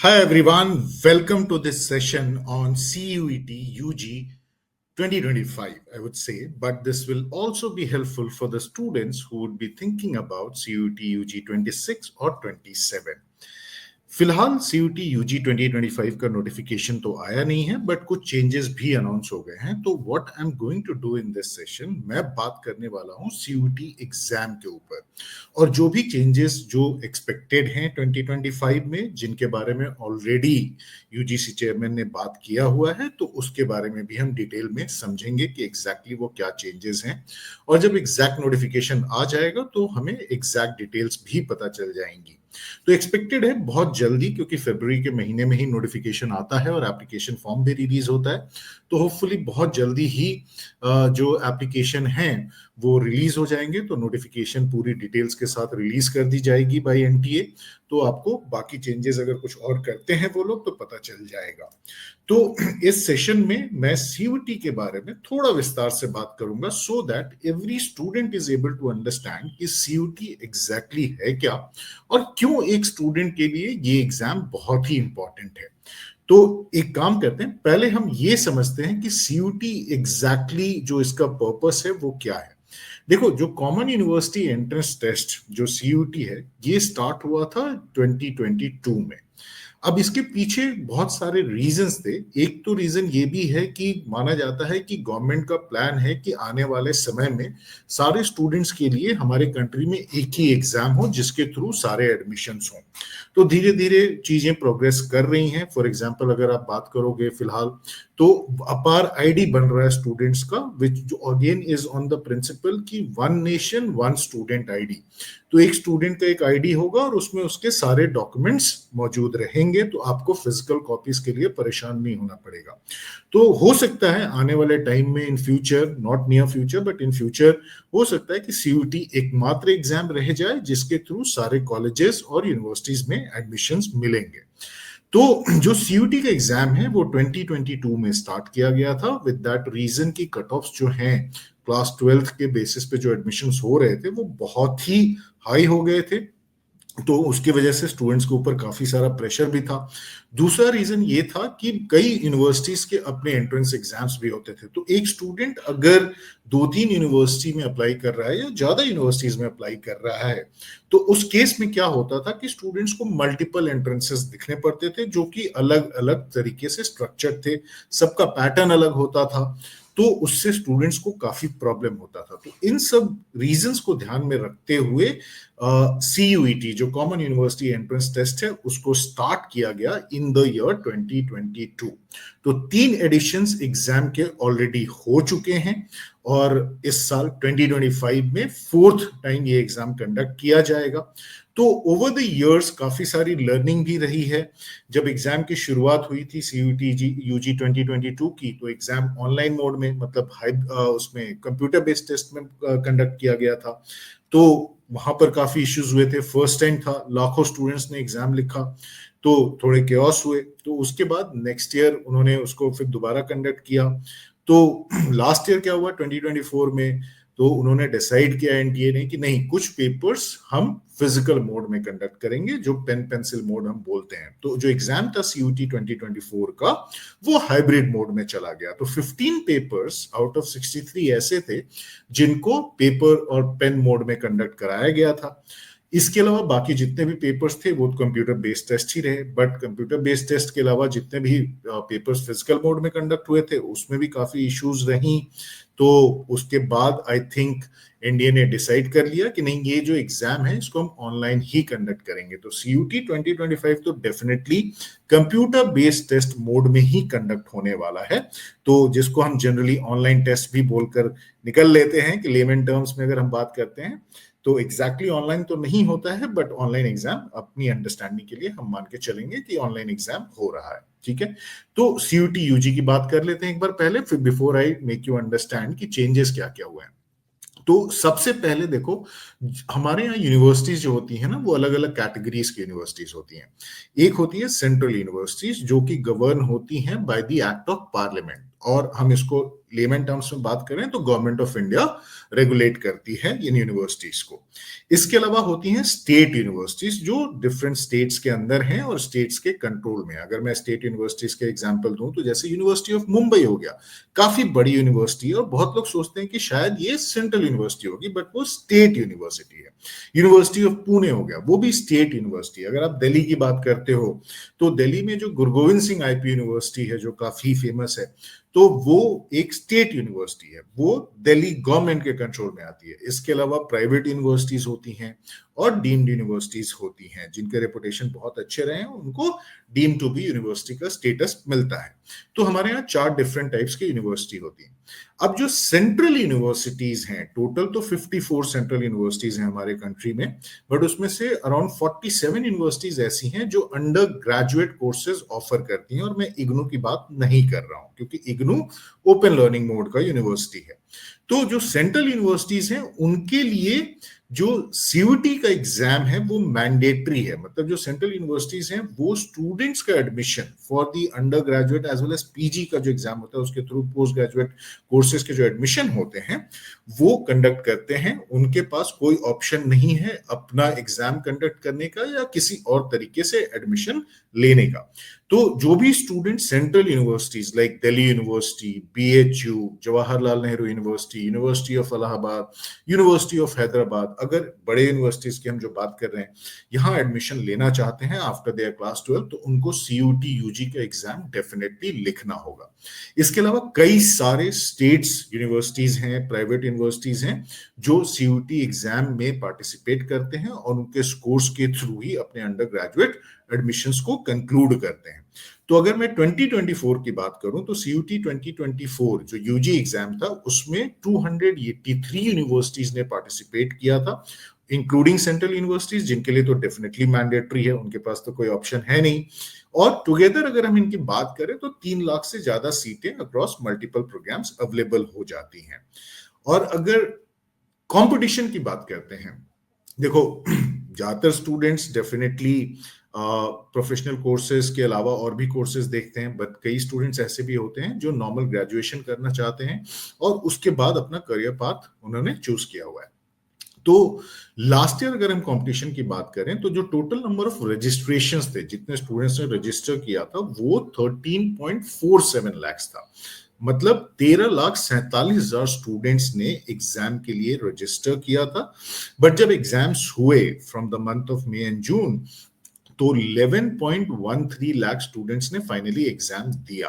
Hi everyone, welcome to this session on CUET UG 2025, I would say, but this will also be helpful for the students who would be thinking about CUET UG 26 or 27. फिलहाल CUT UG 2025 का notification तो आया नहीं है but कुछ changes भी announce हो गए हैं। तो what I am going to do in this session, मैं बात करने वाला हूं सीयूटी एग्जाम के ऊपर और जो भी चेंजेस जो एक्सपेक्टेड हैं 2025 में, जिनके बारे में ऑलरेडी यूजीसी चेयरमैन ने बात किया हुआ है, तो उसके बारे में भी हम डिटेल में समझेंगे कि एग्जैक्टली वो क्या चेंजेस हैं। और जब एग्जैक्ट नोटिफिकेशन आ जाएगा तो हमें एग्जैक्ट डिटेल्स भी पता चल जाएंगी। तो एक्सपेक्टेड है बहुत जल्दी, क्योंकि फरवरी के महीने में ही नोटिफिकेशन आता है और एप्लीकेशन फॉर्म भी रिलीज होता है। तो होपफुली बहुत जल्दी ही जो एप्लीकेशन है वो रिलीज हो जाएंगे, तो नोटिफिकेशन पूरी डिटेल्स के साथ रिलीज कर दी जाएगी बाय एनटीए। तो आपको बाकी चेंजेस अगर कुछ और करते हैं वो लोग तो पता चल जाएगा। तो इस सेशन में मैं सीयूटी के बारे में थोड़ा विस्तार से बात करूंगा, so that every student is able to understand कि सीयूटी एग्जैक्टली है क्या और क्यों एक स्टूडेंट के लिए ये एग्जाम बहुत ही इंपॉर्टेंट है। तो एक काम करते हैं, पहले हम ये समझते हैं कि सीयूटी एग्जैक्टली जो इसका पर्पस है वो क्या है। देखो, जो कॉमन यूनिवर्सिटी एंट्रेंस टेस्ट जो सीयूटी है ये स्टार्ट हुआ था 2022 में। अब इसके पीछे बहुत सारे रीजंस थे। एक तो रीजन ये भी है कि माना जाता है कि गवर्नमेंट का प्लान है कि आने वाले समय में सारे स्टूडेंट्स के लिए हमारे कंट्री में एक ही एग्जाम हो जिसके थ्रू सारे एडमिशन्स हों। तो धीरे धीरे चीजें प्रोग्रेस कर रही हैं। फॉर एग्जांपल अगर आप बात करोगे फिलहाल, तो अपार आईडी बन रहा है स्टूडेंट्स का, विच जो again is on the principle कि one nation one student ID. तो एक स्टूडेंट का एक आईडी होगा और उसमें उसके सारे डॉक्यूमेंट्स मौजूद रहेंगे, तो आपको फिजिकल कॉपीज के लिए परेशान नहीं होना पड़ेगा। तो हो सकता है आने वाले टाइम में, in future, not near future but in future, हो सकता है कि सीयूटी एकमात्र एग्जाम रह जाए जिसके थ्रू सारे कॉलेजेस और यूनिवर्सिटीज में एडमिशंस मिलेंगे। तो जो सीयूटी का एग्जाम है वो 2022 में स्टार्ट किया गया था, विद दैट रीजन की कट ऑफ्स जो हैं क्लास 12th के बेसिस पे जो एडमिशंस हो रहे थे वो बहुत ही हाई हो गए थे। तो उसकी वजह से स्टूडेंट्स के ऊपर काफी सारा प्रेशर भी था। दूसरा रीजन ये था कि कई यूनिवर्सिटीज के अपने एंट्रेंस एग्जाम्स भी होते थे। तो एक स्टूडेंट अगर 2-3 यूनिवर्सिटी में अप्लाई कर रहा है या ज्यादा यूनिवर्सिटीज में अप्लाई कर रहा है, तो उस केस में क्या होता था कि स्टूडेंट्स को मल्टीपल एंट्रेंसेस दिखने पड़ते थे जो कि अलग अलग तरीके से स्ट्रक्चर्ड थे, सबका पैटर्न अलग होता था। तो उससे स्टूडेंट्स को काफी प्रॉब्लम होता था। तो इन सब रीजंस को ध्यान में रखते हुए सीयूईटी जो कॉमन यूनिवर्सिटी एंट्रेंस टेस्ट है उसको स्टार्ट किया गया इन द ईयर 2022। तो 3 एडिशंस एग्जाम के ऑलरेडी हो चुके हैं और इस साल 2025 में 4th टाइम ये एग्जाम कंडक्ट किया जाएगा। तो ओवर द इयर्स काफी सारी लर्निंग भी रही है। जब एग्जाम की शुरुआत हुई थी सीयूटी यूजी 2022 की, तो एग्जाम ऑनलाइन मोड में, मतलब उसमें कंप्यूटर बेस्ड टेस्ट में कंडक्ट किया गया था। तो वहां पर काफी इश्यूज हुए थे। फर्स्ट टाइम था, लाखों स्टूडेंट्स ने एग्जाम लिखा, तो थोड़े केओस हुए। तो उसके बाद नेक्स्ट ईयर उन्होंने उसको फिर दोबारा कंडक्ट किया। तो लास्ट ईयर क्या हुआ 2024 में, तो उन्होंने डिसाइड किया एनटीए ने कि नहीं, कुछ पेपर्स हम फिजिकल मोड में कंडक्ट करेंगे, जो पेन पेंसिल मोड हम बोलते हैं। तो जो एग्जाम था सीयूटी 2024 का वो हाइब्रिड मोड में चला गया। तो 15 पेपर्स आउट ऑफ 63 ऐसे थे जिनको पेपर और पेन मोड में कंडक्ट कराया गया था। इसके अलावा बाकी जितने भी पेपर्स थे वो कंप्यूटर बेस्ड टेस्ट ही रहे। बट कंप्यूटर बेस्ड टेस्ट के अलावा जितने भी पेपर्स फिजिकल मोड में कंडक्ट हुए थे उसमें भी काफी इश्यूज रही। तो उसके बाद आई थिंक इंडिया ने डिसाइड कर लिया कि नहीं, ये जो एग्जाम है इसको हम ऑनलाइन ही कंडक्ट करेंगे। तो सीयूटी 2025 तो definitely computer based test mode में ही कंडक्ट होने वाला है। तो जिसको हम जनरली ऑनलाइन टेस्ट भी बोलकर निकल लेते हैं कि लेमन टर्म्स में अगर हम बात करते हैं, तो एग्जैक्टली ऑनलाइन तो नहीं होता है, बट ऑनलाइन एग्जाम अपनी अंडरस्टैंडिंग के लिए हम मान के चलेंगे कि ऑनलाइन एग्जाम हो रहा है। ठीक है, तो सीयूटी यूजी की बात कर लेते हैं एक बार पहले, फिर before I make you understand कि चेंजेस क्या क्या हुए हैं। तो सबसे पहले देखो, हमारे यहाँ यूनिवर्सिटीज जो होती है ना वो अलग अलग कैटेगरीज की यूनिवर्सिटीज होती हैं। एक होती है सेंट्रल यूनिवर्सिटीज जो कि गवर्न होती हैं by the act of parliament, और हम इसको लेमन टर्म्स में बात करें तो गवर्नमेंट ऑफ इंडिया रेगुलेट करती है इन यूनिवर्सिटीज को। इसके अलावा होती हैं स्टेट यूनिवर्सिटीज जो डिफरेंट स्टेट्स के अंदर हैं और स्टेट्स के कंट्रोल में। अगर मैं स्टेट यूनिवर्सिटीज के एग्जांपल दूं तो जैसे यूनिवर्सिटी ऑफ मुंबई हो गया, काफी बड़ी यूनिवर्सिटी है और बहुत लोग सोचते हैं कि शायद ये सेंट्रल यूनिवर्सिटी होगी, बट वो स्टेट यूनिवर्सिटी है। यूनिवर्सिटी ऑफ पुणे हो गया, वो भी स्टेट यूनिवर्सिटी। अगर आप दिल्ली की बात करते हो तो दिल्ली में जो गुरु गोविंद सिंह आईपी यूनिवर्सिटी है जो काफी फेमस है, तो वो एक स्टेट यूनिवर्सिटी है, वो दिल्ली गवर्नमेंट के कंट्रोल में आती है। इसके अलावा प्राइवेट यूनिवर्सिटीज होती हैं और डीम्ड यूनिवर्सिटीज होती हैं जिनके रेपुटेशन बहुत अच्छे रहे हैं, उनको डीम टू बी यूनिवर्सिटी का स्टेटस मिलता है। तो हमारे यहाँ 4 डिफरेंट टाइप्स की यूनिवर्सिटी होती है। अब जो सेंट्रल यूनिवर्सिटीज हैं, टोटल तो 54 सेंट्रल यूनिवर्सिटीज हैं हमारे कंट्री में, बट उसमें से अराउंड 47 यूनिवर्सिटीज ऐसी हैं जो अंडर ग्रेजुएट कोर्सेज ऑफर करती हैं। और मैं इग्नू की बात नहीं कर रहा हूं क्योंकि इग्नू ओपन लर्निंग मोड का यूनिवर्सिटी है। तो जो सेंट्रल यूनिवर्सिटीज हैं उनके लिए जो सीयूटी का एग्जाम है वो मैंडेटरी है। मतलब जो सेंट्रल यूनिवर्सिटीज हैं वो स्टूडेंट्स का admission for the undergraduate as well as PG का जो एग्जाम होता है उसके थ्रू पोस्ट ग्रेजुएट कोर्सेज के जो एडमिशन होते हैं वो कंडक्ट करते हैं। उनके पास कोई ऑप्शन नहीं है अपना एग्जाम कंडक्ट करने का या किसी और तरीके से एडमिशन लेने का। तो जो भी student central universities like Delhi university, BHU, Jawaharlal Nehru university, university of Allahabad, university of Hyderabad, अगर बड़े यूनिवर्सिटीज की हम जो बात कर रहे हैं यहाँ एडमिशन लेना चाहते हैं आफ्टर देयर क्लास 12, तो उनको सीयूटी यूजी का एग्जाम डेफिनेटली लिखना होगा। इसके अलावा कई सारे स्टेट्स यूनिवर्सिटीज हैं, प्राइवेट यूनिवर्सिटीज हैं जो सीयूटी एग्जाम में पार्टिसिपेट करते हैं और उनके स्कोर्स के थ्रू ही अपने अंडर ग्रेजुएट एडमिशंस को कंक्लूड करते हैं। तो अगर मैं 2024 की बात करूं तो सीयूटी 2024 जो यूजी एग्जाम था उसमें 283 यूनिवर्सिटीज ने पार्टिसिपेट किया था, इंक्लूडिंग सेंट्रल यूनिवर्सिटीज जिनके लिए तो डेफिनेटली मैंडेटरी है, उनके पास तो कोई ऑप्शन है नहीं। और टुगेदर अगर हम इनकी बात करें तो 3 लाख से ज्यादा सीटें अक्रॉस मल्टीपल प्रोग्राम्स अवेलेबल हो जाती हैं। और अगर कंपटीशन की बात करते हैं, देखो ज्यादातर स्टूडेंट्स डेफिनेटली प्रोफेशनल कोर्सेज के अलावा और भी कोर्सेज देखते हैं, बट कई स्टूडेंट्स ऐसे भी होते हैं जो नॉर्मल ग्रेजुएशन करना चाहते हैं और उसके बाद अपना करियर पाथ उन्होंने चूज किया हुआ है। तो लास्ट ईयर अगर हम कंपटीशन की बात करें तो जो टोटल नंबर ऑफ रजिस्ट्रेशंस थे, जितने स्टूडेंट्स ने रजिस्टर किया था वो 13.47 लाख था। मतलब 13,47,000 स्टूडेंट्स ने एग्जाम के लिए रजिस्टर किया था। बट जब एग्जाम्स हुए from the month of May and June तो 11.13 लाख स्टूडेंट्स ने फाइनली एग्जाम दिया।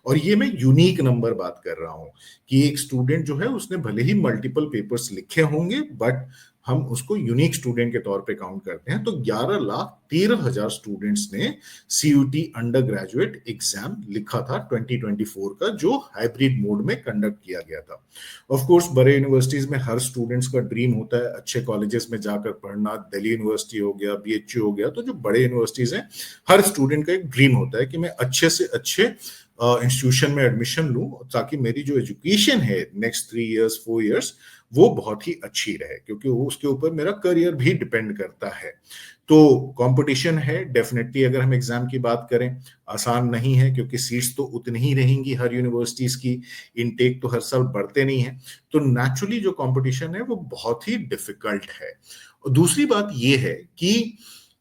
और ये मैं यूनिक नंबर बात कर रहा हूं कि एक स्टूडेंट जो है उसने भले ही मल्टीपल पेपर्स लिखे होंगे बट हम उसको यूनिक स्टूडेंट के तौर पे काउंट करते हैं। तो 11,13,000 स्टूडेंट्स ने सीयूटी अंडर ग्रेजुएट एग्जाम लिखा था 2024 का, जो हाइब्रिड मोड में कंडक्ट किया गया था। ऑफ कोर्स बड़े यूनिवर्सिटीज में हर स्टूडेंट्स का ड्रीम होता है अच्छे कॉलेजेस में जाकर पढ़ना, दिल्ली यूनिवर्सिटी हो गया, बीएचयू हो गया, तो जो बड़े यूनिवर्सिटीज हैं हर स्टूडेंट का एक ड्रीम होता है कि मैं अच्छे से अच्छे इंस्टीट्यूशन में एडमिशन लूं ताकि मेरी जो एजुकेशन है नेक्स्ट 3 इयर्स 4 इयर्स वो बहुत ही अच्छी रहे, क्योंकि वो उसके ऊपर मेरा करियर भी डिपेंड करता है। तो कंपटीशन है डेफिनेटली। अगर हम एग्जाम की बात करें आसान नहीं है क्योंकि सीट्स तो उतनी ही रहेंगी हर यूनिवर्सिटीज की, इनटेक तो हर साल बढ़ते नहीं है, तो नेचुरली जो कंपटीशन है वो बहुत ही डिफिकल्ट है। और दूसरी बात ये है कि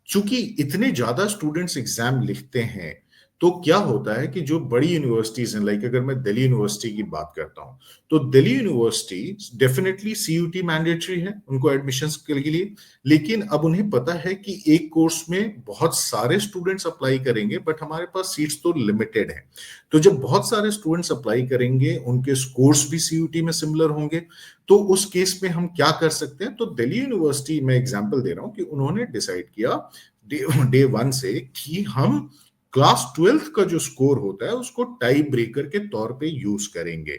चूंकि इतने ज्यादा स्टूडेंट्स एग्जाम लिखते हैं तो क्या होता है कि जो बड़ी यूनिवर्सिटीज हैं, लाइक अगर मैं दिल्ली यूनिवर्सिटी की बात करता हूं तो Delhi university definitely CUT mandatory है उनको एडमिशंस के लिए, लेकिन अब उन्हें पता है कि एक कोर्स में बहुत सारे स्टूडेंट्स अप्लाई करेंगे बट हमारे पास सीट्स तो लिमिटेड है। तो जब बहुत सारे स्टूडेंट्स अप्लाई करेंगे उनके स्कोर्स भी सीयूटी में सिमिलर होंगे, तो उस केस में हम क्या कर सकते हैं। तो दिल्ली यूनिवर्सिटी मैं एग्जाम्पल दे रहा हूं कि उन्होंने डिसाइड किया डे 1 से कि हम क्लास 12th का जो स्कोर होता है उसको टाई ब्रेकर के तौर पे यूज करेंगे।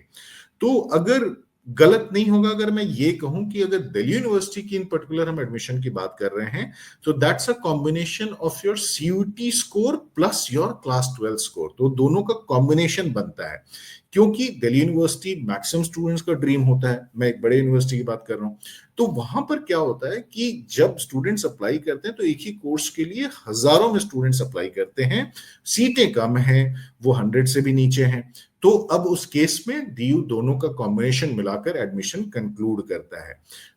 तो अगर गलत नहीं होगा अगर मैं ये कहूं कि अगर दिल्ली यूनिवर्सिटी की इन पर्टिकुलर हम एडमिशन की बात कर रहे हैं तो that's a combination of your CUT score plus your class 12 score, तो दोनों का कॉम्बिनेशन बनता है। क्योंकि दिल्ली यूनिवर्सिटी मैक्सिमम स्टूडेंट्स का ड्रीम होता है, मैं एक बड़े यूनिवर्सिटी की बात कर रहा हूं, तो वहां पर क्या होता है कि जब स्टूडेंट्स अप्लाई करते हैं तो एक ही कोर्स के लिए हजारों में स्टूडेंट्स अप्लाई करते हैं, सीटें कम हैं, वो 100 से भी नीचे हैं। तो अब उस केस में डीयू दोनों का कॉम्बिनेशन मिलाकर एडमिशन कंक्लूड करता है।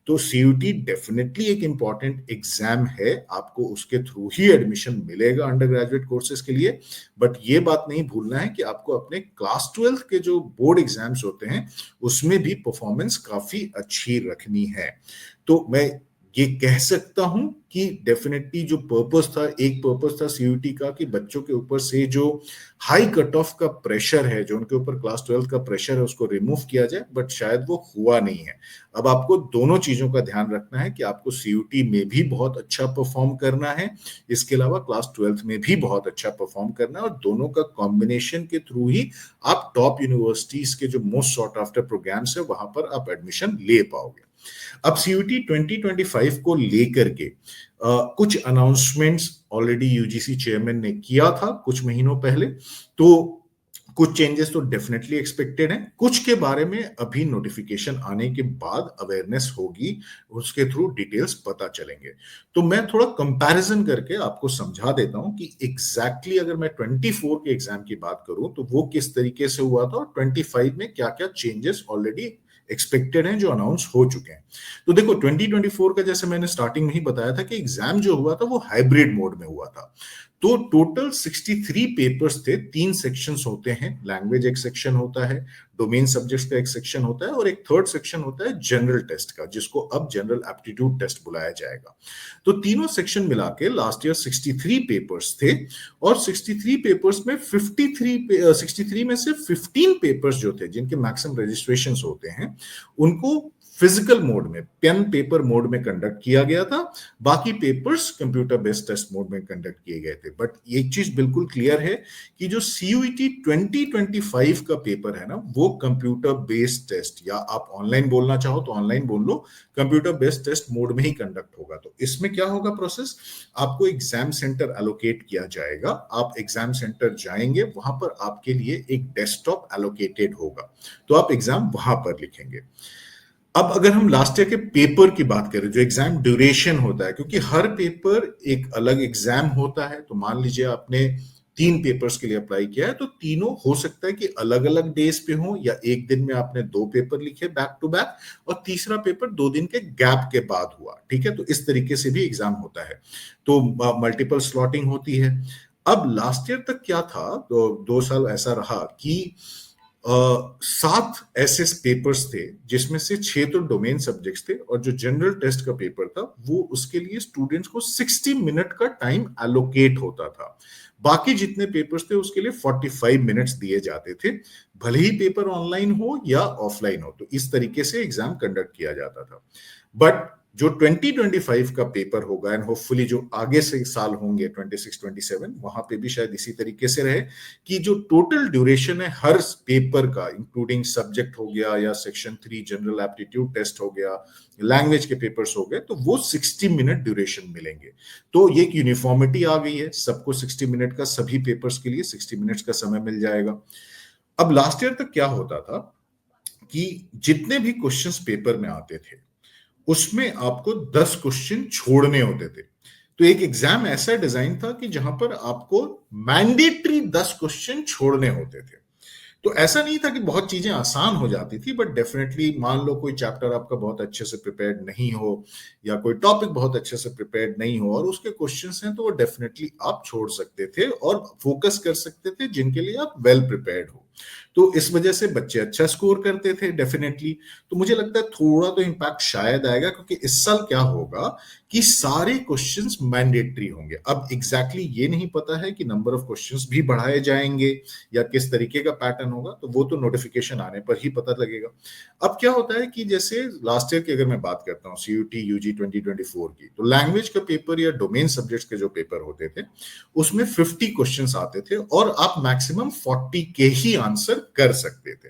तो सीयूटी डेफिनेटली एक इंपॉर्टेंट एग्जाम है, आपको उसके थ्रू ही एडमिशन मिलेगा अंडर ग्रेजुएट कोर्सेज के लिए। बट ये बात नहीं भूलना है कि आपको अपने क्लास 12 के जो बोर्ड एग्जाम्स होते हैं उसमें भी परफॉर्मेंस काफी अच्छी रखनी है। तो मैं ये कह सकता हूं कि डेफिनेटली जो पर्पस था, एक पर्पस था सीयूटी का कि बच्चों के ऊपर से जो हाई कट ऑफ का प्रेशर है, जो उनके ऊपर क्लास 12 का प्रेशर है, उसको रिमूव किया जाए, बट शायद वो हुआ नहीं है। अब आपको दोनों चीजों का ध्यान रखना है कि आपको सीयूटी में भी बहुत अच्छा परफॉर्म करना है, इसके अलावा क्लास 12 में भी बहुत अच्छा परफॉर्म करना है, और दोनों का कॉम्बिनेशन के थ्रू ही आप टॉप यूनिवर्सिटीज के जो मोस्ट सॉट आफ्टर प्रोग्राम्स है वहां पर आप एडमिशन ले पाओगे। अब सीयूटी 2025 को लेकर के कुछ अनाउंसमेंट्स ऑलरेडी यूजीसी चेयरमैन ने किया था कुछ महीनों पहले। तो कुछ चेंजेस तो डेफिनेटली एक्सपेक्टेड हैं, कुछ के बारे में अभी नोटिफिकेशन आने के बाद अवेयरनेस होगी, उसके थ्रू डिटेल्स पता चलेंगे। तो मैं थोड़ा कंपैरिजन करके आपको समझा देता हूं कि एग्जैक्टली अगर मैं 24 के एग्जाम की बात करूं तो वो किस तरीके से हुआ था और 25 में क्या क्या चेंजेस ऑलरेडी एक्सपेक्टेड हैं जो अनाउंस हो चुके हैं। तो देखो 2024 का जैसे मैंने स्टार्टिंग में ही बताया था कि एग्जाम जो हुआ था वो हाइब्रिड मोड में हुआ था। तो टोटल 63 पेपर्स थे, 3 सेक्शंस होते हैं, लैंग्वेज एक सेक्शन होता है, डोमेन सब्जेक्ट्स का एक सेक्शन होता है, और एक थर्ड सेक्शन होता है जनरल टेस्ट का, जिसको अब जनरल एप्टीट्यूड टेस्ट बुलाया जाएगा। तो तीनों सेक्शन मिला के लास्ट ईयर 63 पेपर्स थे, और 63 पेपर्स में 63 में से 15 पेपर्स जो थे जिनके मैक्सिमम रजिस्ट्रेशंस होते हैं उनको फिजिकल मोड में, पेन पेपर मोड में कंडक्ट किया गया था, बाकी papers computer based test mode में कंडक्ट किए गए थे। बट एक चीज बिल्कुल क्लियर है कि जो सीयूईटी 2025 का पेपर है ना, वो कंप्यूटर बेस्ड टेस्ट, या आप ऑनलाइन बोलना चाहो तो ऑनलाइन बोल लो, कंप्यूटर बेस्ड टेस्ट मोड में ही कंडक्ट होगा। तो इसमें क्या होगा प्रोसेस, आपको एग्जाम सेंटर एलोकेट किया जाएगा, आप एग्जाम सेंटर जाएंगे, वहां पर आपके लिए एक डेस्कटॉप एलोकेटेड होगा, तो आप एग्जाम वहां पर लिखेंगे। अब अगर हम लास्ट ईयर के पेपर की बात करें, जो एग्जाम ड्यूरेशन होता है, क्योंकि हर पेपर एक अलग एग्जाम होता है, तो मान लीजिए आपने 3 पेपर्स के लिए अप्लाई किया है, तो तीनों हो सकता है कि अलग अलग डेज पे हो, या एक दिन में आपने 2 पेपर लिखे बैक टू बैक, और तीसरा पेपर 2 दिन के गैप के बाद हुआ। ठीक है, तो इस तरीके से भी एग्जाम होता है, तो मल्टीपल स्लॉटिंग होती है। अब लास्ट ईयर तक क्या था, तो 2 साल ऐसा रहा कि 7 ऐसे पेपर्स थे जिसमें से 6 तो डोमेन सब्जेक्ट्स थे, और जो जनरल टेस्ट का पेपर था वो उसके लिए स्टूडेंट्स को 60 मिनट का टाइम एलोकेट होता था। बाकी जितने पेपर्स थे उसके लिए 45 मिनट्स दिए जाते थे, भले ही पेपर ऑनलाइन हो या ऑफलाइन हो। तो इस तरीके से एग्जाम कंडक्ट किया जाता था। बट जो 2025 का पेपर होगा, एंड होपफुली जो आगे से साल होंगे 26-27, वहां पे भी शायद इसी तरीके से रहे कि जो टोटल ड्यूरेशन है हर पेपर का, इंक्लूडिंग सब्जेक्ट हो गया या सेक्शन 3 जनरल एप्टीट्यूड टेस्ट हो गया, लैंग्वेज के पेपर्स हो गए, तो वो 60 मिनट ड्यूरेशन मिलेंगे। तो ये एक यूनिफॉर्मिटी आ गई है, सबको 60 मिनट का, सभी पेपर्स के लिए 60 मिनट्स का समय मिल जाएगा। अब लास्ट ईयर तक क्या होता था कि जितने भी क्वेश्चंस पेपर में आते थे उसमें आपको 10 क्वेश्चन छोड़ने होते थे। तो एक एग्जाम ऐसा डिजाइन था कि जहां पर आपको मैंडेटरी 10 क्वेश्चन छोड़ने होते थे। तो ऐसा नहीं था कि बहुत चीजें आसान हो जाती थी, बट डेफिनेटली मान लो कोई चैप्टर आपका बहुत अच्छे से प्रिपेयर्ड नहीं हो, या कोई टॉपिक बहुत अच्छे से प्रिपेयर्ड नहीं हो और उसके क्वेश्चंस हैं, तो वो डेफिनेटली आप छोड़ सकते थे और फोकस कर सकते थे जिनके लिए आप वेल प्रिपेयर्ड हो। तो इस वजह से बच्चे अच्छा स्कोर करते थे डेफिनेटली। तो मुझे लगता है थोड़ा तो इम्पैक्ट शायद आएगा, क्योंकि इस साल क्या होगा कि सारे क्वेश्चंस मैंडेटरी होंगे। अब एग्जैक्टली ये नहीं पता है कि नंबर ऑफ क्वेश्चंस भी बढ़ाए जाएंगे या किस तरीके का पैटर्न होगा, तो वो तो नोटिफिकेशन आने पर ही पता लगेगा। अब क्या होता है कि जैसे लास्ट ईयर की अगर मैं बात करता हूँ सीयूटी यूजी 2024 की, तो लैंग्वेज का पेपर या डोमेन सब्जेक्ट्स के जो पेपर होते थे उसमें 50 क्वेश्चंस आते थे, और आप मैक्सिमम 40 के ही आंसर कर सकते थे।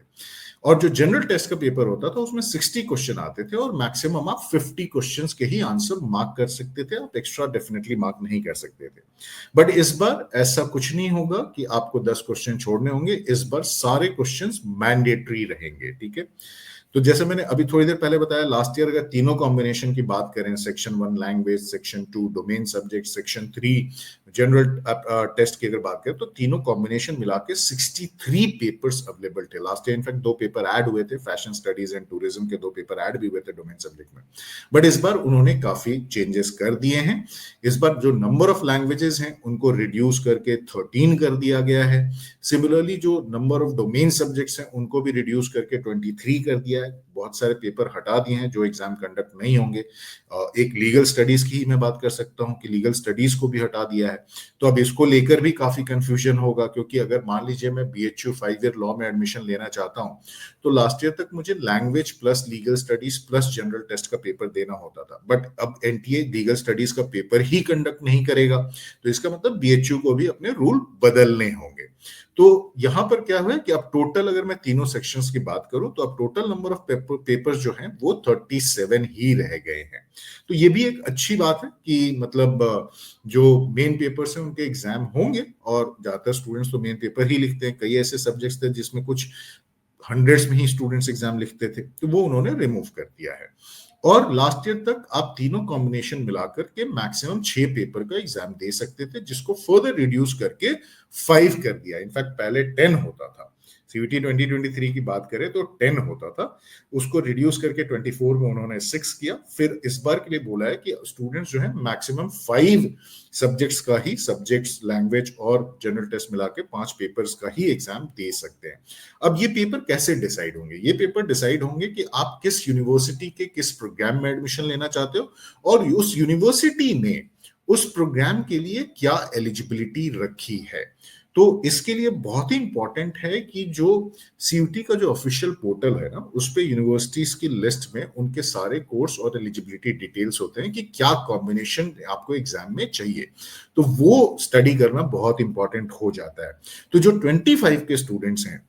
और जो जनरल टेस्ट का पेपर होता था उसमें 60 क्वेश्चन आते थे, और मैक्सिमम आप 50 क्वेश्चंस के ही आंसर मार्क कर सकते थे, आप एक्स्ट्रा डेफिनेटली मार्क नहीं कर सकते थे। बट इस बार ऐसा कुछ नहीं होगा कि आपको 10 क्वेश्चन छोड़ने होंगे, इस बार सारे क्वेश्चंस मैंडेटरी रहेंगे। ठीक है, तो जैसे मैंने अभी थोड़ी देर पहले बताया, लास्ट ईयर अगर तीनों कॉम्बिनेशन की बात करें, section 1 language, section 2 domain subject, section 3 general test की अगर बात करें, तो तीनों कॉम्बिनेशन मिला के 63 पेपर्स अवेलेबल थे last year. In fact 2 paper add हुए थे, फैशन स्टडीज एंड टूरिज्म के 2 पेपर ऐड भी हुए थे डोमेन सब्जेक्ट में। बट इस बार उन्होंने काफी चेंजेस कर दिए हैं। इस बार जो नंबर ऑफ लैंग्वेजेस हैं उनको रिड्यूस करके 13 कर दिया गया है। सिमिलरली जो नंबर ऑफ डोमेन सब्जेक्ट्स हैं उनको भी रिड्यूस करके 23 कर दिया है। बहुत सारे पेपर हटा दिए हैं जो एग्जाम कंडक्ट नहीं होंगे। एक लीगल स्टडीज की ही मैं बात कर सकता हूं कि लीगल स्टडीज को भी हटा दिया है। तो अब इसको लेकर भी काफी कंफ्यूजन होगा, क्योंकि अगर मान लीजिए मैं बीएचयू 5 ईयर लॉ में एडमिशन लेना चाहता हूं, तो लास्ट ईयर तक मुझे language plus legal studies plus general test का पेपर देना होता था। बट अब एनटीए लीगल स्टडीज का पेपर ही कंडक्ट नहीं करेगा, तो इसका मतलब बीएचयू को भी अपने रूल बदलने होंगे। तो यहां पर क्या हुआ कि अब टोटल अगर मैं तीनों सेक्शंस की बात करूं, तो अब टोटल नंबर ऑफ पेपर्स जो हैं वो 37 ही रह गए हैं। तो ये भी एक अच्छी बात है कि मतलब जो मेन पेपर्स हैं उनके एग्जाम होंगे, और ज्यादातर स्टूडेंट्स तो मेन पेपर ही लिखते हैं। कई ऐसे सब्जेक्ट्स थे जिसमें कुछ हंड्रेड्स में ही स्टूडेंट्स एग्जाम लिखते थे, तो वो उन्होंने रिमूव कर दिया है। और लास्ट ईयर तक आप तीनों कॉम्बिनेशन मिलाकर के मैक्सिमम 6 पेपर का एग्जाम दे सकते थे, जिसको फर्दर रिड्यूस करके 5 कर दिया। इनफैक्ट पहले 10 होता था। सीयूटी 2023 की बात करें तो 10 होता था, उसको रिड्यूस करके 24 में उन्होंने 6 किया। फिर इस बार के लिए बोला है कि स्टूडेंट्स जो है मैक्सिमम 5 सब्जेक्ट्स का ही, सब्जेक्ट्स लैंग्वेज और जनरल टेस्ट मिला के 5 पेपर्स का ही एग्जाम दे सकते हैं। अब ये पेपर कैसे डिसाइड होंगे? ये पेपर डिसाइड होंगे कि आप किस यूनिवर्सिटी के किस प्रोग्राम में एडमिशन लेना चाहते हो, और उस यूनिवर्सिटी ने उस प्रोग्राम के लिए क्या एलिजिबिलिटी रखी है। तो इसके लिए बहुत ही इंपॉर्टेंट है कि जो सीयूटी का जो ऑफिशियल पोर्टल है ना, उस पे यूनिवर्सिटीज की लिस्ट में उनके सारे कोर्स और एलिजिबिलिटी डिटेल्स होते हैं कि क्या कॉम्बिनेशन आपको एग्जाम में चाहिए। तो वो स्टडी करना बहुत इंपॉर्टेंट हो जाता है। तो जो 25 के स्टूडेंट्स हैं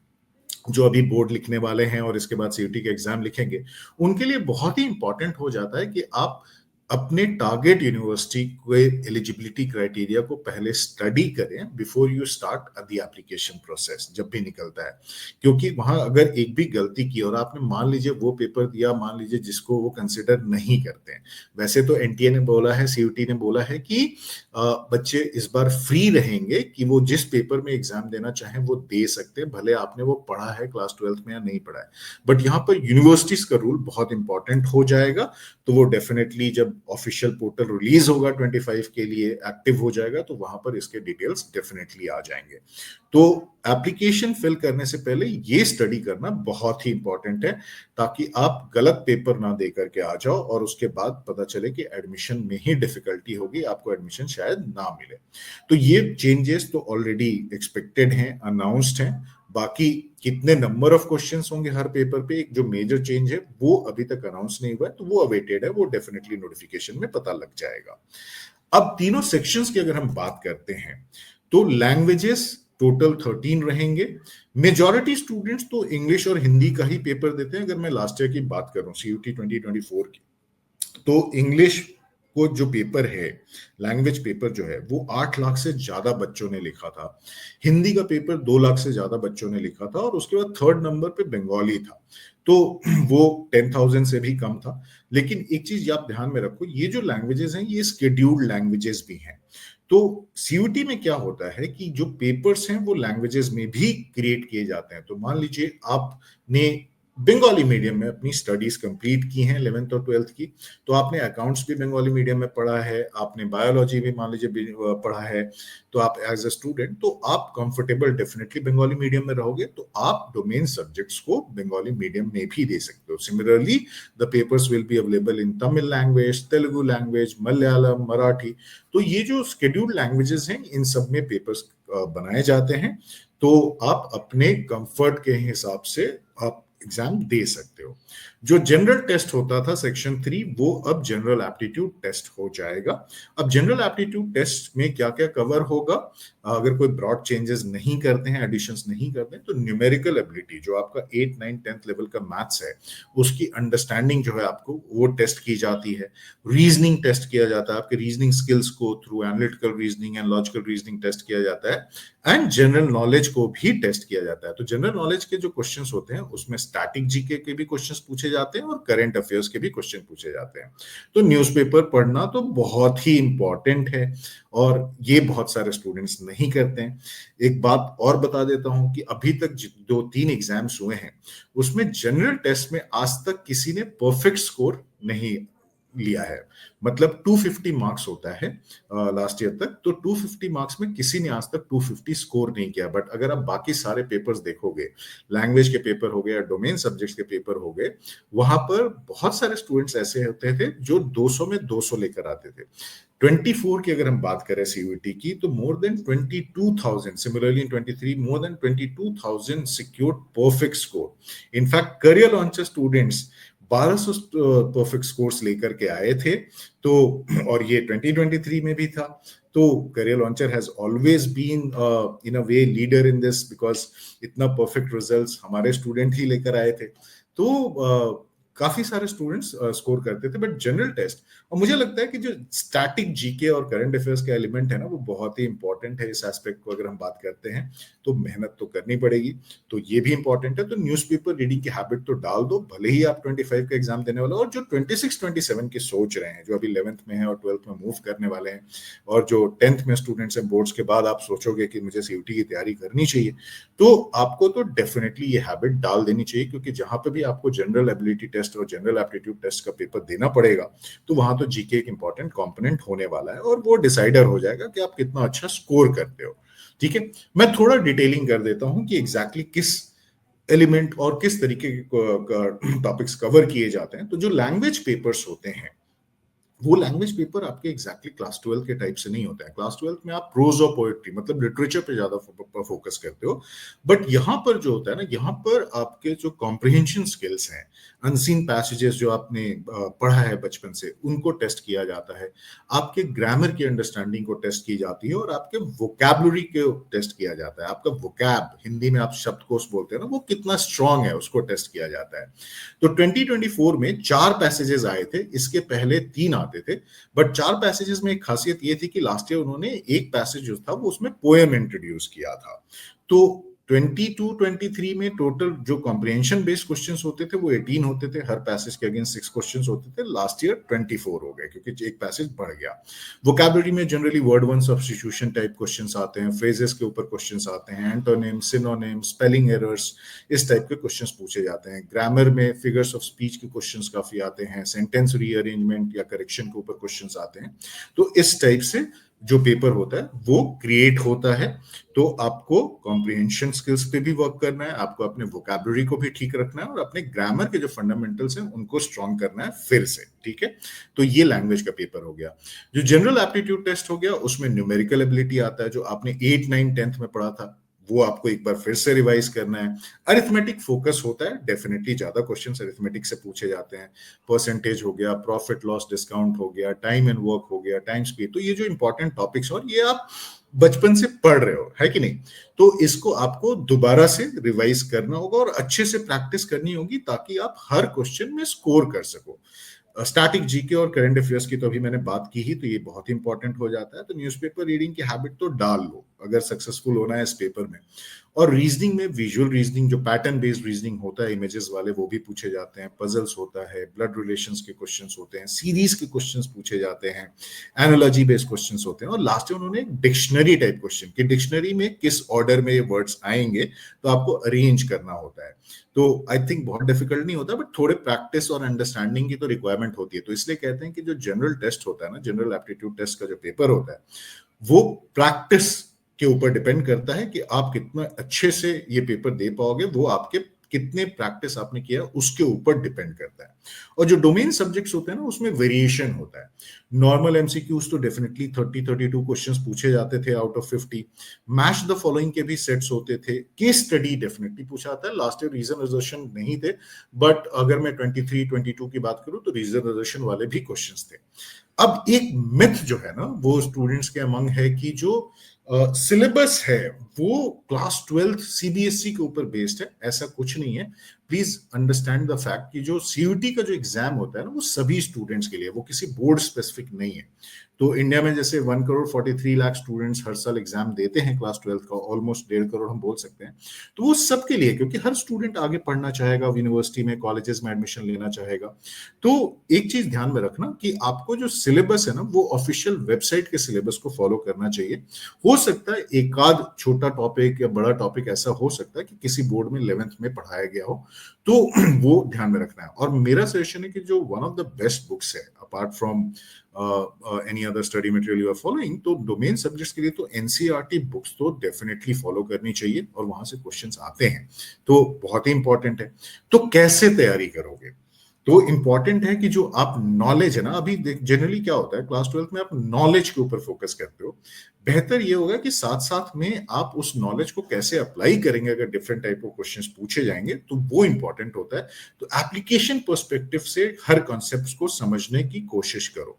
जो अभी बोर्ड लिखने वाले हैं और इसके बाद सीयूटी के एग्जाम लिखेंगे, उनके लिए बहुत ही इंपॉर्टेंट हो जाता है कि आप अपने टारगेट यूनिवर्सिटी के एलिजिबिलिटी क्राइटेरिया को पहले स्टडी करें before you start the application process जब भी निकलता है। क्योंकि वहां अगर एक भी गलती की और आपने मान लीजिए वो पेपर दिया, मान लीजिए जिसको वो कंसिडर नहीं करते हैं, वैसे तो एनटीए ने बोला है, सीयूटी ने बोला है कि बच्चे इस बार फ्री रहेंगे कि वो जिस पेपर में एग्जाम देना चाहें वो दे सकते हैं, भले आपने वो पढ़ा है क्लास 12th में या नहीं पढ़ा है। बट यहाँ पर यूनिवर्सिटीज का रूल बहुत इंपॉर्टेंट हो जाएगा। तो वो डेफिनेटली जब ऑफिशियल पोर्टल रिलीज होगा 25 के लिए, एक्टिव हो जाएगा, तो वहां पर इसके डिटेल्स डेफिनेटली आ जाएंगे। तो एप्लीकेशन फिल करने से पहले ये स्टडी करना बहुत ही इंपॉर्टेंट है, ताकि आप गलत पेपर ना दे करके आ जाओ और उसके बाद पता चले कि एडमिशन में ही डिफिकल्टी होगी, आपको एडमिशन शायद ना मिले। तो ये चेंजेस तो ऑलरेडी एक्सपेक्टेड हैं, अनाउंस्ड हैं। बाकी कितने नंबर ऑफ क्वेश्चंस होंगे हर पेपर पे, एक जो मेजर चेंज है वो अभी तक अनाउंस नहीं हुआ है, तो वो अवेटेड है, वो डेफिनेटली नोटिफिकेशन में पता लग जाएगा। अब तीनों सेक्शंस की अगर हम बात करते हैं, तो लैंग्वेजेस टोटल 13 रहेंगे। मेजॉरिटी स्टूडेंट्स तो इंग्लिश और हिंदी का ही पेपर देते हैं। अगर मैं लास्ट ईयर की बात करूं सीयूटी 2024 की, तो इंग्लिश को जो पेपर है, लैंग्वेज पेपर जो है, वो 8 लाख से ज्यादा बच्चों ने लिखा था। हिंदी का पेपर 2 लाख से ज्यादा बच्चों ने लिखा था, और उसके बाद थर्ड नंबर पे बंगाली था, तो वो 10,000 से भी कम था। लेकिन एक चीज आप ध्यान में रखो, ये जो लैंग्वेजेस हैं ये स्केड्यूल्ड लैंग्वेजेस भी हैं। तो सीयूटी में क्या होता है कि जो पेपर्स हैं वो लैंग्वेजेस में भी क्रिएट किए जाते हैं। तो मान लीजिए आपने बंगाली मीडियम में अपनी स्टडीज कंप्लीट की हैं 11th और 12th की, तो आपने अकाउंट्स भी बंगाली मीडियम में पढ़ा है, आपने बायोलॉजी भी मान लीजिए पढ़ा है, तो आप एज अ स्टूडेंट तो आप कंफर्टेबल डेफिनेटली बंगाली मीडियम में रहोगे, तो आप डोमेन सब्जेक्ट्स को बंगाली मीडियम में भी दे सकते हो। Similarly the papers will be available in Tamil language, Telugu language, Malayalam, Marathi. तो ये जो शेड्यूल्ड लैंग्वेजेस हैं इन सब में पेपर्स बनाए जाते हैं, तो आप अपने कंफर्ट के हिसाब से आप एग्जाम दे सकते हो। जो जनरल टेस्ट होता था सेक्शन 3, वो अब जनरल एप्टीट्यूड टेस्ट हो जाएगा। अब जनरल एप्टीट्यूड टेस्ट में क्या क्या कवर होगा, अगर कोई ब्रॉड चेंजेस नहीं करते हैं, एडिशंस नहीं करते हैं, तो न्यूमेरिकल एबिलिटी जो आपका 8, 9, 10th लेवल का मैथ्स है, उसकी अंडरस्टैंडिंग जो है आपको वो टेस्ट की जाती है। रीजनिंग टेस्ट किया जाता है, आपके रीजनिंग स्किल्स को through analytical reasoning and logical reasoning test किया जाता है। एंड जनरल नॉलेज को भी टेस्ट किया जाता है। तो जनरल नॉलेज के जो क्वेश्चंस होते हैं उसमें स्टैटिक जीके के भी क्वेश्चंस पूछे जाते हैं और करंट अफेयर्स के भी क्वेश्चन पूछे जाते हैं। तो न्यूज़पेपर पढ़ना तो बहुत ही इंपॉर्टेंट है और ये बहुत सारे स्टूडेंट्स नहीं करते हैं। एक बात और बता देता हूं कि अभी तक जो 3 एग्जाम्स हुए हैं उसमें जनरल टेस्ट में आज तक किसी ने परफेक्ट स्कोर नहीं लिया है। मतलब 250 मार्क्स होता है लास्ट ईयर तक, तो 250 मार्क्स में किसी ने आज तक 250 स्कोर नहीं किया। बट अगर आप बाकी सारे पेपर्स देखोगे, लैंग्वेज के पेपर हो गए या डोमेन सब्जेक्ट्स के पेपर हो गए, वहां पर बहुत सारे स्टूडेंट्स ऐसे होते थे जो 200 में 200 लेकर आते थे। 24 की अगर हम बात करें सीयूईटी की, तो more than 22,000, similarly in 23 more than 22,000 secured perfect score. In fact career launcher students 1200 perfect scores लेकर के आए थे। तो और ये 2023 में भी था। तो career launcher has always been in a way leader in this, because इतना परफेक्ट रिजल्ट्स हमारे स्टूडेंट ही लेकर आए थे। तो काफी सारे स्टूडेंट्स स्कोर करते थे। बट जनरल टेस्ट, और मुझे लगता है कि जो स्टैटिक जीके और करंट अफेयर्स का एलिमेंट है ना, वो बहुत ही इंपॉर्टेंट है इस एस्पेक्ट को अगर हम बात करते हैं। तो मेहनत तो करनी पड़ेगी, तो ये भी इंपॉर्टेंट है। तो न्यूज़पेपर रीडिंग की हैबिट तो डाल दो, भले ही आप 25 का एग्जाम देने वाले हो। और जो 26-27 की सोच रहे हैं, जो अभी 11th में है और 12th में मूव करने वाले हैं, और जो 10th में स्टूडेंट्स हैं, बोर्ड्स के बाद आप सोचोगे कि मुझे सीयूटी की तैयारी करनी चाहिए, तो आपको तो डेफिनेटली ये हैबिट डाल देनी चाहिए। क्योंकि जहां पे भी आपको जनरल एबिलिटी टेस्ट और जनरल एप्टीट्यूड टेस्ट का पेपर देना पड़ेगा, तो वहां तो जीके एक इंपॉर्टेंट कंपोनेंट होने वाला है और वो डिसाइडर हो जाएगा कि आप कितना अच्छा स्कोर करते हो। ठीक है, मैं थोड़ा डिटेलिंग कर देता हूं कि एग्जैक्टली किस एलिमेंट और किस तरीके के टॉपिक्स कवर किए जाते हैं। तो जो लैंग्वेज पेपर्स होते हैं, वो लैंग्वेज पेपर आपके एग्जैक्टली क्लास 12 के टाइप से नहीं होता है। क्लास 12 में आप प्रोज और पोएट्री, मतलब लिटरेचर पे ज्यादा फोकस करते हो। बट यहाँ पर जो होता है ना, यहाँ पर आपके जो कॉम्प्रिहेंशन स्किल्स हैं, अनसीन पैसेजेस जो आपने पढ़ा है बचपन से, उनको टेस्ट किया जाता है। आपके ग्रामर की अंडरस्टैंडिंग को टेस्ट की जाती है और आपके वोकैबुलरी को टेस्ट किया जाता है। आपका वोकैब, हिंदी में आप शब्दकोश बोलते हैं ना, वो कितना स्ट्रांग है उसको टेस्ट किया जाता है। तो 2024 में 4 पैसेजेस आए थे, इसके पहले 3 आते थे। बट 4 पैसेजेस में एक खासियत ये थी कि लास्ट ईयर उन्होंने एक पैसेज जो था वो उसमें पोएम इंट्रोड्यूस किया था। तो 22-23 में टोटल जो कॉम्प्रिहेंशन बेस्ड क्वेश्चंस होते थे वो 18 होते थे, हर पैसेज के अगेंस्ट 6 क्वेश्चंस होते थे। लास्ट ईयर 24 हो गए क्योंकि एक पैसेज बढ़ गया। वोकैबुलरी में generally word one substitution type questions आते हैं, फ्रेजेस के ऊपर क्वेश्चंस आते हैं, एंटोनिम, सिनोनिम, स्पेलिंग एरर्स, इस टाइप के क्वेश्चंस पूछे जाते हैं। ग्रामर में फिगर्स ऑफ स्पीच के क्वेश्चंस काफी आते हैं, सेंटेंस रीअरेंजमेंट या करेक्शन के ऊपर क्वेश्चंस आते हैं। तो इस टाइप से जो पेपर होता है वो क्रिएट होता है। तो आपको कॉम्प्रिहेंशन स्किल्स पे भी वर्क करना है, आपको अपने वोकैबुलरी को भी ठीक रखना है और अपने ग्रामर के जो फंडामेंटल्स हैं उनको स्ट्रॉन्ग करना है फिर से। ठीक है, तो ये लैंग्वेज का पेपर हो गया। जो जनरल एप्टीट्यूड टेस्ट हो गया, उसमें न्यूमेरिकल एबिलिटी आता है, जो आपने 8, 9, 10th में पढ़ा था, वो आपको एक बार फिर से रिवाइज करना है। अरिथमेटिक फोकस होता है, डेफिनेटली ज्यादा क्वेश्चंस अरिथमेटिक से पूछे जाते हैं। परसेंटेज हो गया, प्रॉफिट लॉस डिस्काउंट हो गया, टाइम एंड वर्क हो गया, टाइम स्पीड। तो ये जो इंपॉर्टेंट टॉपिक्स, और ये आप बचपन से पढ़ रहे हो, है कि नहीं? तो इसको आपको दोबारा से रिवाइज करना होगा और अच्छे से प्रैक्टिस करनी होगी ताकि आप हर क्वेश्चन में स्कोर कर सको। स्टैटिक जीके और करंट अफेयर्स की तो अभी मैंने बात की ही, तो ये बहुत ही इंपॉर्टेंट हो जाता है। तो न्यूज़पेपर रीडिंग की हैबिट तो डाल लो अगर सक्सेसफुल होना है इस पेपर में। और रीजनिंग में विजुअल रीजनिंग, जो पैटर्न बेस्ड रीजनिंग होता है, इमेजेस वाले, वो भी पूछे जाते हैं। पजल्स होता है, ब्लड रिलेशंस के क्वेश्चंस होते हैं, सीरीज के क्वेश्चंस पूछे जाते हैं, एनालॉजी बेस्ड क्वेश्चंस होते हैं। और लास्ट में उन्होंने एक डिक्शनरी टाइप क्वेश्चन कि डिक्शनरी में किस ऑर्डर में ये वर्ड्स आएंगे, तो आपको अरेंज करना होता है। तो आई थिंक बहुत डिफिकल्ट नहीं होता, बट थोड़े प्रैक्टिस और अंडरस्टैंडिंग की तो रिक्वायरमेंट होती है। तो इसलिए कहते हैं कि जो जनरल टेस्ट होता है ना, जनरल एप्टीट्यूड टेस्ट का जो पेपर होता है, वो प्रैक्टिस के ऊपर डिपेंड करता है कि आप कितना अच्छे से ये पेपर दे पाओगे। वो आपके कितने प्रैक्टिस आपने किया उसके ऊपर डिपेंड करता है। और जो डोमेन सब्जेक्ट्स होते हैं ना, उसमें वेरिएशन होता है। नॉर्मल एमसीक्यूज तो डेफिनेटली 30-32 क्वेश्चंस पूछे जाते थे out of 50। Match the following के भी सेट्स होते थे। केस स्टडी डेफिनेटली पूछा जाता है। लास्ट ईयर रीजन रिजर्वेशन नहीं थे, बट अगर मैं 23-22 की बात करूं तो रीजन रिजर्वेशन वाले भी क्वेश्चंस थे। अब एक मिथ जो है ना, वो स्टूडेंट्स के अमंग है कि जो सिलेबस है वो क्लास 12 सीबीएसई के ऊपर बेस्ड है। ऐसा कुछ नहीं है। प्लीज अंडरस्टैंड द फैक्ट कि जो सीयूटी का जो एग्जाम होता है ना वो सभी स्टूडेंट्स के लिए, वो किसी बोर्ड स्पेसिफिक नहीं है। तो इंडिया में जैसे 1,43,00,000 स्टूडेंट्स हर साल एग्जाम देते हैं क्लास 12 का, ऑलमोस्ट 1.5 करोड़ हम बोल सकते हैं। तो वो सबके लिए, क्योंकि हर स्टूडेंट आगे पढ़ना चाहेगा, यूनिवर्सिटी में कॉलेजेस में एडमिशन लेना चाहेगा। तो एक चीज ध्यान में रखना कि आपको जो सिलेबस है ना वो ऑफिशियल वेबसाइट के सिलेबस को फॉलो करना चाहिए। हो सकता है एक आध छोटा टॉपिक या बड़ा टॉपिक ऐसा हो सकता है कि किसी बोर्ड में 11th में पढ़ाया गया हो, तो वो ध्यान में रखना है। और मेरा सजेशन है कि जो one of the best books है apart from any other study material you are following, तो डोमेन सब्जेक्ट्स के लिए तो एनसीईआरटी बुक्स तो डेफिनेटली फॉलो करनी चाहिए, और वहां से क्वेश्चंस आते हैं, तो बहुत ही इंपॉर्टेंट है। तो कैसे तैयारी करोगे? तो इंपॉर्टेंट है कि जो आप नॉलेज है ना, अभी जनरली क्या होता है क्लास 12 में आप नॉलेज के ऊपर फोकस करते हो। बेहतर ये होगा कि साथ साथ में आप उस नॉलेज को कैसे अप्लाई करेंगे, अगर डिफरेंट टाइप ऑफ क्वेश्चंस पूछे जाएंगे तो वो इंपॉर्टेंट होता है। तो एप्लीकेशन पर्सपेक्टिव से हर कॉन्सेप्ट को समझने की कोशिश करो।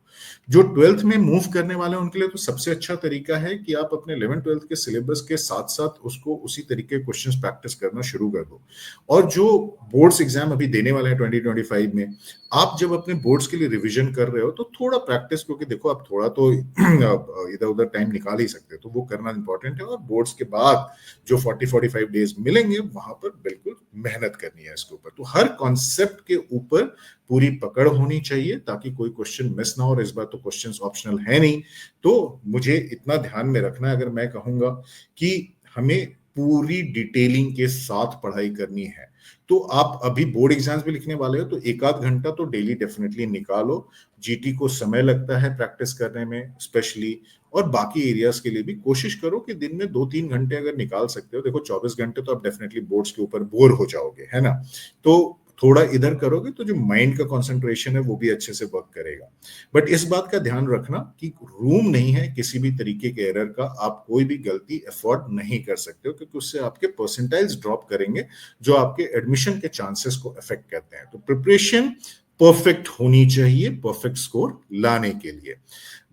जो 12th में मूव करने वाले हैं उनके लिए तो सबसे अच्छा तरीका है कि आप अपने 11th-12th के सिलेबस के साथ साथ उसको उसी तरीके के क्वेश्चंस प्रैक्टिस करना शुरू कर दो। और जो बोर्ड्स एग्जाम अभी देने वाले हैं 2025 में, आप जब अपने बोर्ड्स के लिए रिवीजन कर रहे हो तो थोड़ा प्रैक्टिस, क्योंकि देखो आप थोड़ा तो इधर उधर टाइम निकाल ही सकते हो, तो वो करना इंपॉर्टेंट है। और बोर्ड्स के बाद जो 40-45 डेज मिलेंगे वहां पर बिल्कुल मेहनत करनी है इसके ऊपर। तो हर कॉन्सेप्ट के ऊपर पूरी पकड़ होनी चाहिए ताकि कोई क्वेश्चन मिस ना हो। और इस बार तो क्वेश्चंस ऑप्शनल है नहीं, तो मुझे इतना ध्यान में रखना है, अगर मैं कहूंगा कि हमें पूरी डिटेलिंग के साथ पढ़ाई करनी है, तो आप अभी बोर्ड एग्जाम्स भी लिखने वाले हो तो एक आध घंटा तो डेली डेफिनेटली निकालो। जीटी को समय लगता है प्रैक्टिस करने में स्पेशली, और बाकी एरियाज के लिए भी कोशिश करो कि दिन में 2-3 घंटे अगर निकाल सकते हो। देखो 24 घंटे तो आप डेफिनेटली बोर्ड्स के ऊपर बोर हो जाओगे, है ना। तो थोड़ा इधर करोगे तो जो माइंड का कंसंट्रेशन है वो भी अच्छे से वर्क करेगा। बट इस बात का ध्यान रखना कि रूम नहीं है किसी भी तरीके के एरर का, आप कोई भी गलती अफोर्ड नहीं कर सकते हो, क्योंकि उससे आपके परसेंटाइल्स ड्रॉप करेंगे जो आपके एडमिशन के चांसेस को अफेक्ट करते हैं। तो प्रिपरेशन परफेक्ट होनी चाहिए परफेक्ट स्कोर लाने के लिए।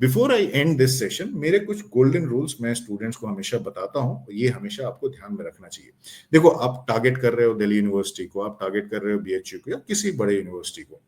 Before I and this session, मेरे कुछ गोल्डन रूल्स मैं स्टूडेंट्स को हमेशा बताता हूं, ये हमेशा आपको ध्यान में रखना चाहिए। देखो आप टारगेट कर रहे हो दिल्ली यूनिवर्सिटी को, आप टारगेट कर रहे हो बीएचयू को या किसी बड़े यूनिवर्सिटी को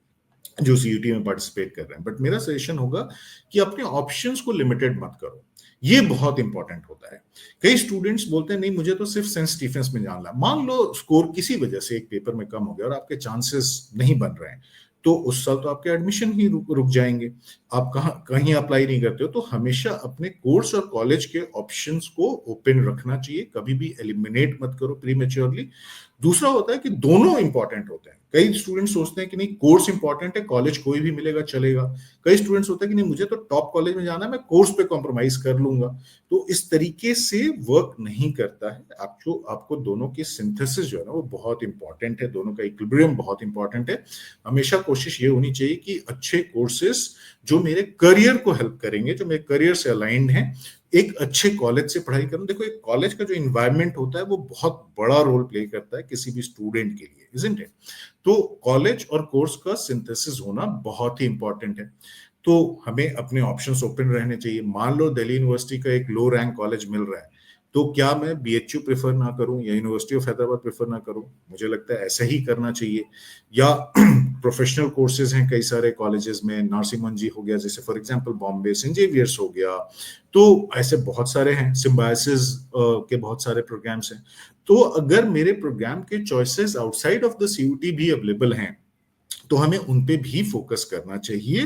जो सीयूटी में पार्टिसिपेट कर रहे हैं, बट मेरा सजेशन होगा कि अपने ऑप्शंस को लिमिटेड मत करो। ये बहुत इंपॉर्टेंट होता है। कई स्टूडेंट्स बोलते हैं नहीं मुझे तो सिर्फ सेंट स्टीफेंस में जानना है। मान लो स्कोर किसी वजह से एक पेपर में कम हो गया और आपके चांसेस नहीं बन रहे हैं, तो उस साल तो आपके एडमिशन ही रुक जाएंगे, आप कहीं अप्लाई नहीं करते हो। तो हमेशा अपने कोर्स और कॉलेज के ऑप्शंस को ओपन रखना चाहिए, कभी भी एलिमिनेट मत करो प्रीमेच्योरली। दूसरा होता है कि दोनों इंपॉर्टेंट होते हैं। कई स्टूडेंट सोचते हैं कि नहीं कोर्स इंपॉर्टेंट है, कॉलेज कोई भी मिलेगा चलेगा। कई स्टूडेंट्स होते हैं कि नहीं मुझे तो टॉप कॉलेज में जाना है, मैं कोर्स पे कॉम्प्रोमाइज कर लूंगा। तो इस तरीके से वर्क नहीं करता है। आपको दोनों की सिंथेसिस जो है ना वो बहुत इंपॉर्टेंट है, दोनों का इक्विलिब्रियम बहुत इंपॉर्टेंट है। हमेशा कोशिश ये होनी चाहिए कि अच्छे कोर्सेस जो मेरे करियर को हेल्प करेंगे, जो मेरे करियर से अलाइंड हैं, एक अच्छे कॉलेज से पढ़ाई करूं। देखो एक कॉलेज का जो इन्वायरमेंट होता है वो बहुत बड़ा रोल प्ले करता है किसी भी स्टूडेंट के लिए, इजंट इट। तो कॉलेज और कोर्स का सिंथेसिस होना बहुत ही इंपॉर्टेंट है। तो हमें अपने ऑप्शंस ओपन रहने चाहिए। मान लो दिल्ली यूनिवर्सिटी का एक लो रैंक कॉलेज मिल रहा है, तो क्या मैं बीएचयू प्रेफर ना करूं या यूनिवर्सिटी ऑफ हैदराबाद प्रेफर ना करूं? मुझे लगता है ऐसा ही करना चाहिए। या प्रोफेशनल कोर्सेज हैं कई सारे कॉलेजेस में, नरसिम्हन जी हो गया जैसे for example Bombay, Saint Xavier's हो गया, तो ऐसे बहुत सारे हैं, सिम्बायोसिस के बहुत सारे प्रोग्राम्स हैं। तो अगर मेरे प्रोग्राम के choices outside of the CUT भी अवेलेबल हैं तो हमें उन पे भी फोकस करना चाहिए,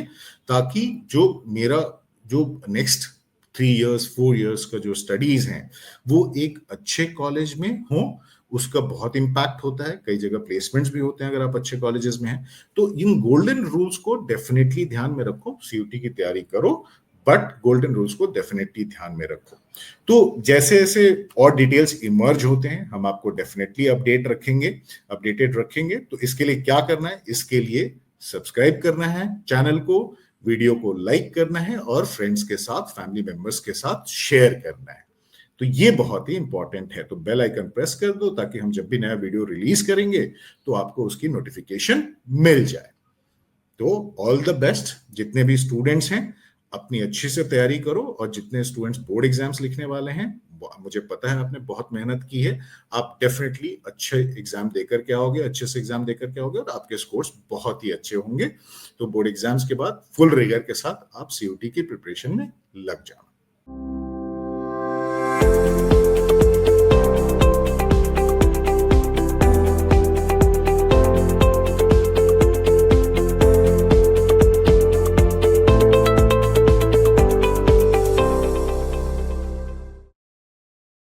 ताकि जो मेरा जो नेक्स्ट 3 इयर्स 4 इयर्स का जो स्टडीज हैं वो एक अच्छे कॉलेज में हो। उसका बहुत इंपैक्ट होता है, कई जगह प्लेसमेंट्स भी होते हैं अगर आप अच्छे कॉलेजेस में हैं। तो इन गोल्डन रूल्स को डेफिनेटली ध्यान में रखो, सीयूटी की तैयारी करो, बट गोल्डन रूल्स को डेफिनेटली ध्यान में रखो। तो जैसे जैसे और डिटेल्स इमर्ज होते हैं हम आपको डेफिनेटली अपडेटेड रखेंगे। तो इसके लिए क्या करना है? इसके लिए सब्सक्राइब करना है चैनल को, वीडियो को लाइक करना है और फ्रेंड्स के साथ, फैमिली मेंबर्स के साथ शेयर करना है। तो ये बहुत ही इंपॉर्टेंट है। तो बेल आइकन प्रेस कर दो ताकि हम जब भी नया वीडियो रिलीज करेंगे तो आपको उसकी नोटिफिकेशन मिल जाए। तो ऑल द बेस्ट जितने भी स्टूडेंट्स हैं, अपनी अच्छी से तैयारी करो, और जितने स्टूडेंट्स बोर्ड एग्जाम्स लिखने वाले हैं मुझे पता है आपने बहुत मेहनत की है, आप डेफिनेटली अच्छे एग्जाम देकर के आओगे, अच्छे से एग्जाम देकर के आओगे और आपके स्कोर्स बहुत ही अच्छे होंगे। तो बोर्ड एग्जाम्स के बाद फुल रिगर के साथ आप सीयूटी की प्रिपरेशन में लग जाओ।